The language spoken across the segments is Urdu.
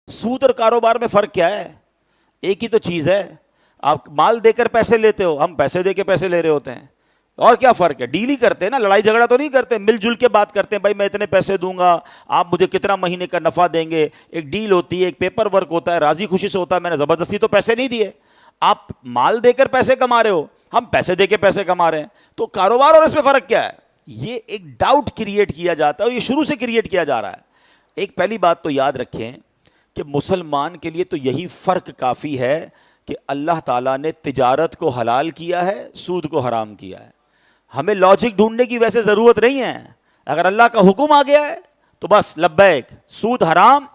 سود اور کاروبار میں فرق کیا ہے؟ ایک ہی تو چیز ہے. آپ مال دے کر پیسے لیتے ہو, ہم پیسے دے کے پیسے لے رہے ہوتے ہیں. اور کیا فرق ہے؟ ڈیل ہی کرتے ہیں نا, لڑائی جھگڑا تو نہیں کرتے, مل جل کے بات کرتے ہیں. بھائی میں اتنے پیسے دوں گا, آپ مجھے کتنا مہینے کا نفع دیں گے. ایک ڈیل ہوتی ہے, ایک پیپر ورک ہوتا ہے, راضی خوشی سے ہوتا ہے. میں نے زبردستی تو پیسے نہیں دیے. آپ مال دے کر پیسے کما رہے ہو, ہم پیسے دے کے پیسے کما رہے ہیں. تو کاروبار اور اس میں فرق کیا ہے؟ یہ ایک ڈاؤٹ کریٹ کیا جاتا ہے, اور یہ شروع سے کریٹ کیا جا رہا ہے. ایک پہلی بات تو یاد رکھیں کہ مسلمان کے لیے تو یہی فرق کافی ہے کہ اللہ تعالیٰ نے تجارت کو حلال کیا ہے, سود کو حرام کیا ہے. ہمیں لاجک ڈھونڈنے کی ویسے ضرورت نہیں ہے. اگر اللہ کا حکم آ گیا ہے تو بس لبیک, سود حرام,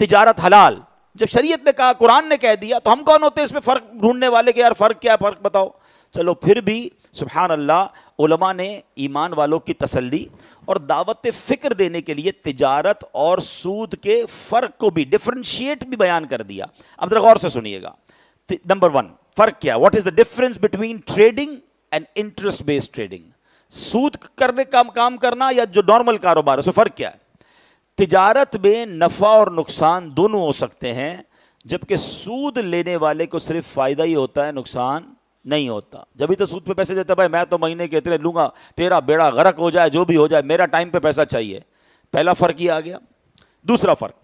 تجارت حلال. جب شریعت نے کہا, قرآن نے کہہ دیا, تو ہم کون ہوتے ہیں اس میں فرق ڈھونڈنے والے کہ یار فرق کیا ہے, فرق بتاؤ. چلو پھر بھی سبحان اللہ, علماء نے ایمان والوں کی تسلی اور دعوت فکر دینے کے لیے تجارت اور سود کے فرق کو بھی ڈفرینشیٹ بھی بیان کر دیا. اب ذرا غور سے سنیے گا. نمبر 1, فرق کیا, what is the difference between trading and interest based trading. سود کرنے کا کام کرنا یا جو نارمل کاروبار ہے, اس میں فرق کیا ہے؟ تجارت میں نفع اور نقصان دونوں ہو سکتے ہیں, جبکہ سود لینے والے کو صرف فائدہ ہی ہوتا ہے, نقصان نہیں ہوتا. جبھی تو سود پہ پیسے دیتا ہے, بھائی میں تو مہینے کے اتنے لوں گا, تیرا بیڑا غرق ہو جائے جو بھی ہو جائے, میرا ٹائم پہ پیسہ چاہیے. پہلا فرق ہی آ گیا. دوسرا فرق,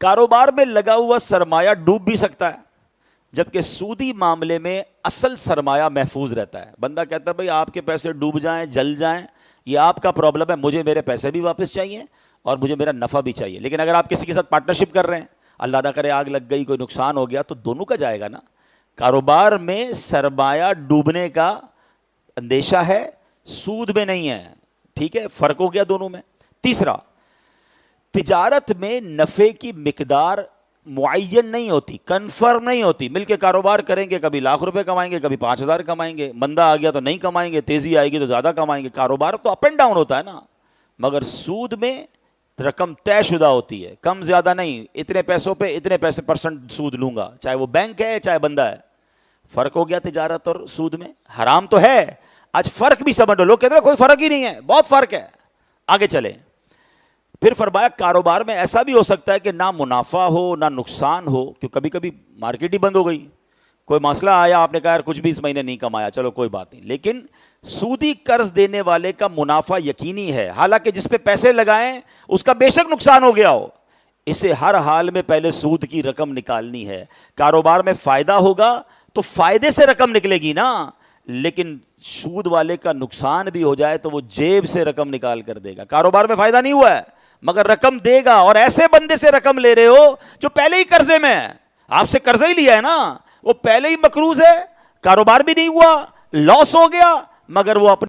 کاروبار میں لگا ہوا سرمایہ ڈوب بھی سکتا ہے, جبکہ سودی معاملے میں اصل سرمایہ محفوظ رہتا ہے. بندہ کہتا ہے بھائی آپ کے پیسے ڈوب جائیں, جل جائیں, یہ آپ کا پرابلم ہے, مجھے میرے پیسے بھی واپس چاہیے اور مجھے میرا نفع بھی چاہیے. لیکن اگر آپ کسی کے ساتھ پارٹنرشپ کر رہے ہیں, اللہ نہ کرے آگ لگ گئی, کوئی نقصان ہو گیا, تو دونوں کا جائے گا نا. کاروبار میں سرمایہ ڈوبنے کا اندیشہ ہے, سود میں نہیں ہے. ٹھیک ہے, فرق ہو گیا دونوں میں. تیسرا, تجارت میں نفع کی مقدار معین نہیں ہوتی, کنفرم نہیں ہوتی. مل کے کاروبار کریں گے, کبھی لاکھ روپے کمائیں گے, کبھی 5,000 کمائیں گے, مندہ آ گیا تو نہیں کمائیں گے, تیزی آئے گی تو زیادہ کمائیں گے. کاروبار تو اپ اینڈ ڈاؤن ہوتا ہے نا. مگر سود میں رقم طے شدہ ہوتی ہے, کم زیادہ نہیں. اتنے پیسوں پہ اتنے پیسے پرسنٹ سود لوں گا, چاہے وہ بینک ہے چاہے بندہ ہے. فرق ہو گیا تجارت اور سود میں. حرام تو ہے, آج فرق بھی سمجھ لو. لوگ کہتے ہیں کوئی فرق ہی نہیں ہے, بہت فرق ہے. آگے چلیں. پھر فرمایا کاروبار میں ایسا بھی ہو سکتا ہے کہ نہ منافع ہو نہ نقصان ہو, کہ کبھی کبھی مارکیٹ ہی بند ہو گئی, کوئی مسئلہ آیا, آپ نے کہا یار کچھ بھی اس مہینے نہیں کمایا, چلو کوئی بات نہیں. لیکن سودی قرض دینے والے کا منافع یقینی ہے, حالانکہ جس پہ پیسے لگائیں اس کا بے شک نقصان ہو گیا ہو. اسے ہر حال میں پہلے سود کی رقم نکالنی ہے. کاروبار میں فائدہ ہوگا تو فائدے سے رقم نکلے گی نا, لیکن سود والے کا نقصان بھی ہو جائے تو وہ جیب سے رقم نکال کر دے گا. کاروبار میں فائدہ نہیں ہوا ہے مگر رقم دے گا, اور ایسے بندے سے رقم لے رہے ہو جو پہلے ہی قرضے میں ہے. آپ سے قرضہ ہی لیا ہے نا, وہ پہلے ہی مقروض ہے, کاروبار بھی نہیں ہوا, لاس ہو گیا, مگر وہ اپنے